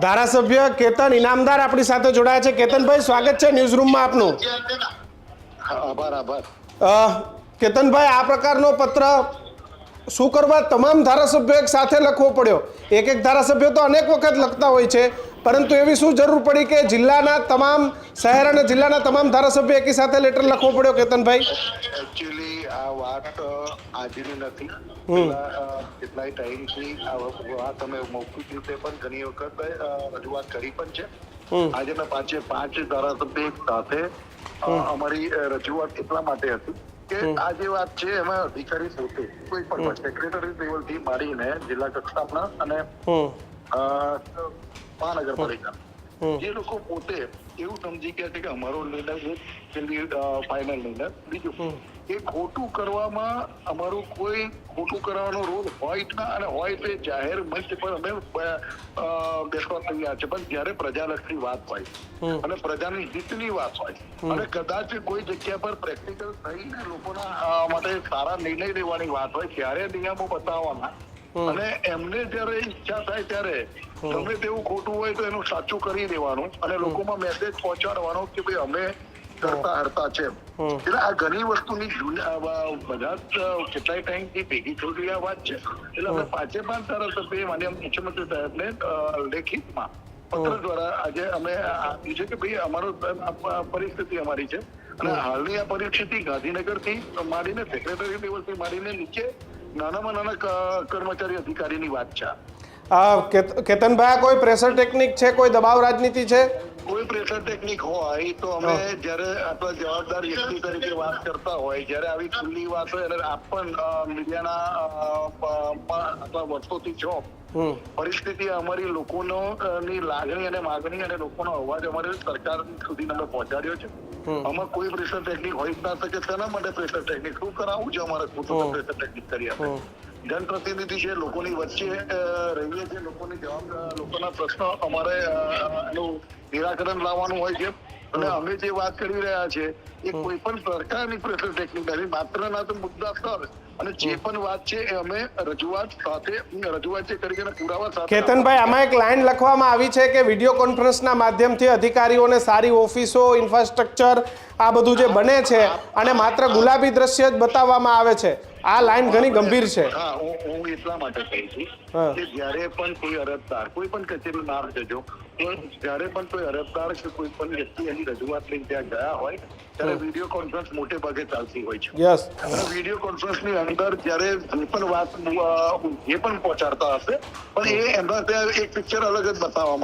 ધારાસભ્ય કેતન ઇનામદાર આપણી સાથે જોડાયા છે। કેતનભાઈ, સ્વાગત છે ન્યૂઝરૂમમાં આપનું। કેતનભાઈ, આ પ્રકારનો પત્ર શું કરવા તમામ ધારાસભ્યો એક સાથે લખવો પડ્યો? એક ધારાસભ્ય તો અનેક વખત લખતા હોય છે, પરંતુ એવી શું જરૂર પડી કે જિલ્લાના તમામ શહેર અને જિલ્લાના તમામ ધારાસભ્યો એકી સાથે લેટર લખવો પડ્યો? કેતનભાઈ, એકચ્યુઅલી આ વાત આજની નથી, કેટલાય ટાઈમથી આ વાત અમે મૌખિક રીતે પણ ઘણી વખત રજૂઆત કરી પણ છે। આજે મેં પાંચ ધારાસભ્ય સાથે અમારી રજૂઆત એટલા માટે હતી કે આ જે વાત છે એમાં અધિકારી પોતે કોઈ પણ સેક્રેટરી લેવલથી મારીને જિલ્લા કક્ષાના અને મહાનગરપાલિકા જે લોકો પોતે એવું સમજી ગયા છે કે અમારો નિર્ણય છેલ્લી ફાઇનલ નિર્ણય, બીજું એ ખોટું કરવામાં અમારું કોઈ ખોટું કરવાનો રોલ હોય જ ના, અને હોય તો જાહેર મંચ પર અમે બેસવા તૈયાર છે, પણ જયારે પ્રજાલક્ષી વાત હોય અને પ્રજાની હિતની વાત હોય અને કદાચ કોઈ જગ્યા પર પ્રેક્ટિકલ થઈને લોકોના માટે સારા નિર્ણય લેવાની વાત હોય ત્યારે નિયમો બતાવવાના અને એમને જયારે ઈચ્છા થાય ત્યારે ગમે તેવું ખોટું હોય તો એનું સાચું કરી દેવાનું અને લોકોમાં મેસેજ પહોંચાડવાનો કે ભાઈ અમે કરતા હરતા છે। એટલે આ ઘણી વસ્તુની બધા જ કેટલાય ટાઈમથી ભેગી થયેલી આ વાત છે। એટલે અમે પાંચે ધારાસભ્ય માન્ય મુખ્યમંત્રી સાહેબને લેખિતમાં પત્ર દ્વારા આજે અમે આપ્યું છે કે ભાઈ અમારો પરિસ્થિતિ અમારી છે અને હાલની આ પરિસ્થિતિ ગાંધીનગરથી માંડીને સેક્રેટરી લેવલથી માંડીને નીચે નાનામાં નાના કર્મચારી અધિકારીની વાત છે। કેતનભાઈ, કોઈ પ્રેશર ટેકનિક છે, કોઈ દબાવ રાજનીતિ છે? કોઈ પ્રેશર ટેકનિક હોય તો અમે જયારે આપણા જવાબદાર વ્યક્તિ તરીકે વાત કરતા હોય, જયારે આવી ખુલ્લી વાત હોય અને આપ પણ મીડિયાના વર્ષોથી છો, પરિસ્થિતિ અમારી લોકોનો ની લાગણી અને માગણી અને લોકોનો અવાજ અમારે સરકાર સુધી અમે પહોંચાડ્યો છે। આમાં કોઈ પ્રેશર ટેકનિક હોય જ ના શકે। તેના માટે પ્રેશર ટેકનિક શું કરાવવું છે? અમારે ખોટું પ્રેશર ટેકનિક કરી આપે। જનપ્રતિનિધિ છે, લોકોની વચ્ચે રહીએ છીએ, લોકોના પ્રશ્નો અમારે એનું નિરાકરણ લાવવાનું હોય છે અને અમે જે વાત કરી રહ્યા છે એ કોઈ પણ સરકારની પ્રેશર ટેકનિક નથી, માત્ર ના તો મુદ્દા સર અને જે પણ વાત છે એ અમે રજૂઆત જે કરી અને પુરાવા સાથે। કેતનભાઈ, આમાં એક લાઈન લખવામાં આવી છે કે વિડીયો કોન્ફરન્સના માધ્યમથી અધિકારીઓને સારી ઓફિસો, ઇન્ફ્રાસ્ટ્રક્ચર આ બધું જે બને છે અને માત્ર ગુલાબી દ્રશ્ય જ બતાવવામાં આવે છે। આ લાઈન ઘણી ગંભીર છે। હું એટલા માટે કહું છું કે જયારે પણ કોઈ અરજદાર કોઈ પણ કચેરીનું નામ જજો, જયારે પણ કોઈ અરજદાર કે કોઈ પણ વ્યક્તિ એની રજૂઆત લઈને ત્યાં ગયા હોય ત્યારે વિડીયો કોન્ફરન્સ મોટે ભાગે ચાલતી હોય છે અને વિડીયો કોન્ફરન્સની અંદર જયારે જે પણ વાત જે પણ પહોંચાડતા હશે પણ એ એમના ત્યાં એક પિક્ચર અલગ જ બતાવવામાં